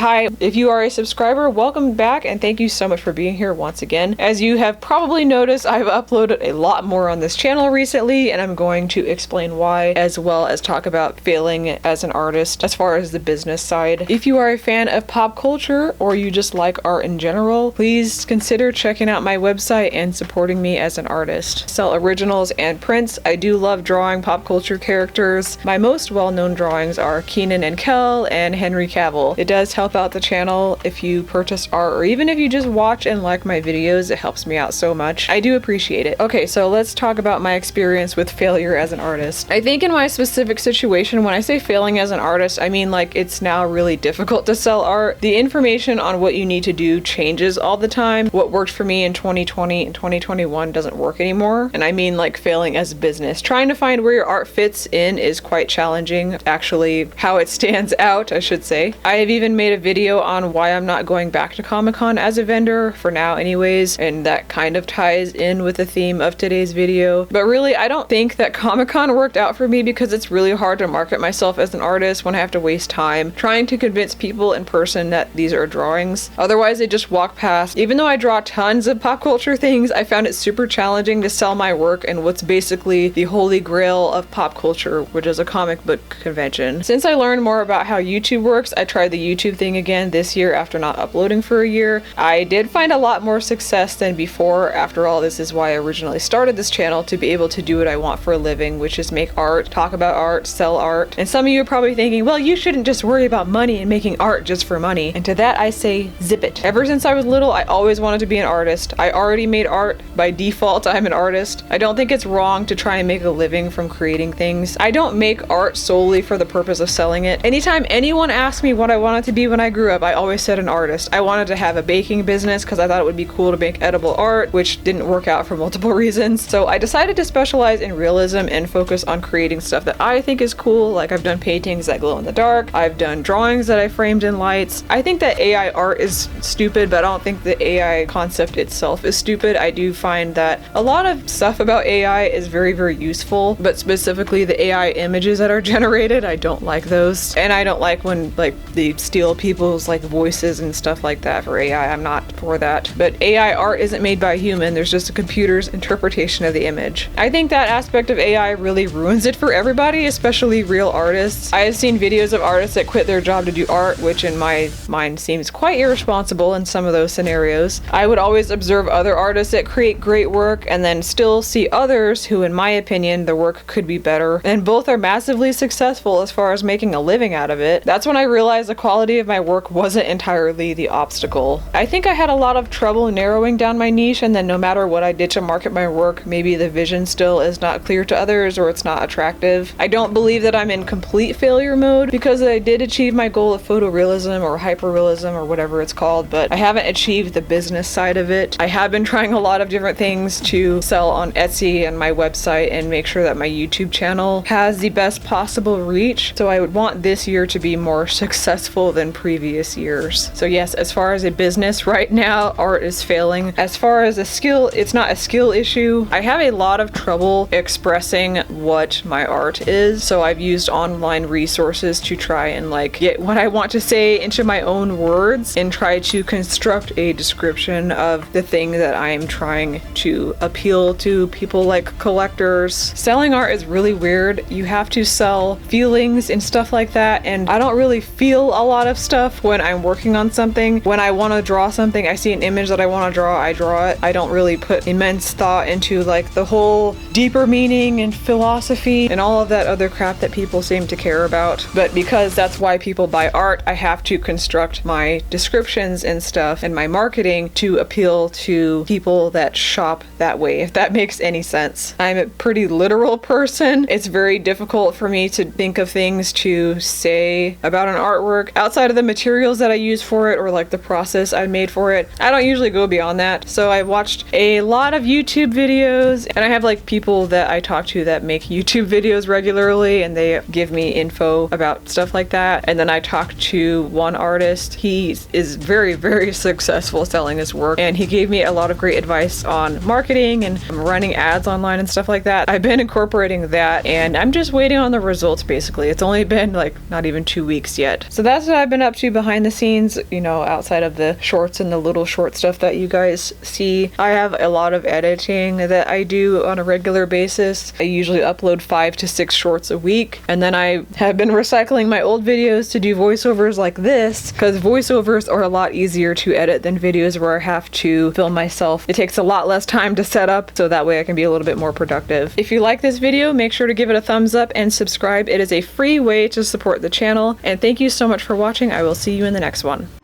Hi, if you are a subscriber, welcome back and thank you so much for being here once again. As you have probably noticed, I've uploaded a lot more on this channel recently, and I'm going to explain why, as well as talk about failing as an artist as far as the business side. If you are a fan of pop culture or you just like art in general, please consider checking out my website and supporting me as an artist. Sell originals and prints. I do love drawing pop culture characters. My most well-known drawings are Keenan and Kel and Henry Cavill. It does help out the channel if you purchase art, or even if you just watch and like my videos. It helps me out so much. I do appreciate it. Okay, so let's talk about my experience with failure as an artist. I think in my specific situation, when I say failing as an artist, I mean like it's now really difficult to sell art. The information on what you need to do changes all the time. What worked for me in 2020 and 2021 doesn't work anymore. And I mean like failing as a business. Trying to find where your art fits in is quite challenging. Actually, how it stands out, I should say. I have even made a video on why I'm not going back to Comic-Con as a vendor, for now anyways, and that kind of ties in with the theme of today's video. But really, I don't think that Comic-Con worked out for me because it's really hard to market myself as an artist when I have to waste time trying to convince people in person that these are drawings. Otherwise, they just walk past. Even though I draw tons of pop culture things, I found it super challenging to sell my work and what's basically the holy grail of pop culture, which is a comic book convention. Since I learned more about how YouTube works, I tried the YouTube thing again this year after not uploading for a year. I did find a lot more success than before. After all, this is why I originally started this channel, to be able to do what I want for a living, which is make art, talk about art, sell art. And some of you are probably thinking, well, you shouldn't just worry about money and making art just for money. And to that I say, zip it. Ever since I was little, I always wanted to be an artist. I already made art. By default, I'm an artist. I don't think it's wrong to try and make a living from creating things. I don't make art solely for the purpose of selling it. Anytime anyone asked me what I wanted to be when I grew up, I always said an artist. I wanted to have a baking business because I thought it would be cool to make edible art, which didn't work out for multiple reasons. So I decided to specialize in realism and focus on creating stuff that I think is cool. Like I've done paintings that glow in the dark. I've done drawings that I framed in lights. I think that AI art is stupid, but I don't think the AI concept itself is stupid. I do find that a lot of stuff about AI is very, very useful, but specifically the AI images that are generated, I don't like those. And I don't like when like they steal people's like voices and stuff like that for AI. I'm not for that. But AI art isn't made by a human. There's just a computer's interpretation of the image. I think that aspect of AI really ruins it for everybody, especially real artists. I have seen videos of artists that quit their job to do art, which in my mind seems quite irresponsible in some of those scenarios. I would always observe other artists that create great work and then still see others who, in my opinion, their work could be better, and both are massively successful as far as making a living out of it. That's when I realized the quality of my work wasn't entirely the obstacle. I think I had a lot of trouble narrowing down my niche, and then no matter what I did to market my work, maybe the vision still is not clear to others or it's not attractive. I don't believe that I'm in complete failure mode because I did achieve my goal of photorealism or hyperrealism or whatever it's called, but I haven't achieved the business side of it. I have been trying a lot of different things to sell on Etsy and my website and make sure that my YouTube channel has the best possible reach. So I would want this year to be more successful than previous years. So yes, as far as a business right now, art is failing. As far as a skill, it's not a skill issue. I have a lot of trouble expressing what my art is. So I've used online resources to try and like get what I want to say into my own words and try to construct a description of the thing that I'm trying to appeal to people like collectors. Selling art is really weird. You have to sell feelings and stuff like that, and I don't really feel a lot of stuff when I'm working on something. When I want to draw something, I see an image that I want to draw, I draw it. I don't really put immense thought into like the whole deeper meaning and philosophy and all of that other crap that people seem to care about. But because that's why people buy art, I have to construct my descriptions and stuff and my marketing to appeal to people that shop that way, if that makes any sense. I'm a pretty literal person. It's very difficult for me to think of things to say about an artwork outside of the materials that I use for it or like the process I made for it. I don't usually go beyond that. So I watched a lot of YouTube videos, and I have like people that I talk to that make YouTube videos regularly, and they give me info about stuff like that. And then I talked to one artist. He is very, very successful selling his work, and he gave me a lot of great advice on marketing and running ads online and stuff like that. I've been incorporating that, and I'm just waiting on the results basically. It's only been like not even 2 weeks yet. So that's what I've been up up to behind the scenes, you know, outside of the shorts and the little short stuff that you guys see. I have a lot of editing that I do on a regular basis. I usually upload 5 to 6 shorts a week, and then I have been recycling my old videos to do voiceovers like this, because voiceovers are a lot easier to edit than videos where I have to film myself. It takes a lot less time to set up, so that way I can be a little bit more productive. If you like this video, make sure to give it a thumbs up and subscribe. It is a free way to support the channel, and thank you so much for watching. I will see you in the next one.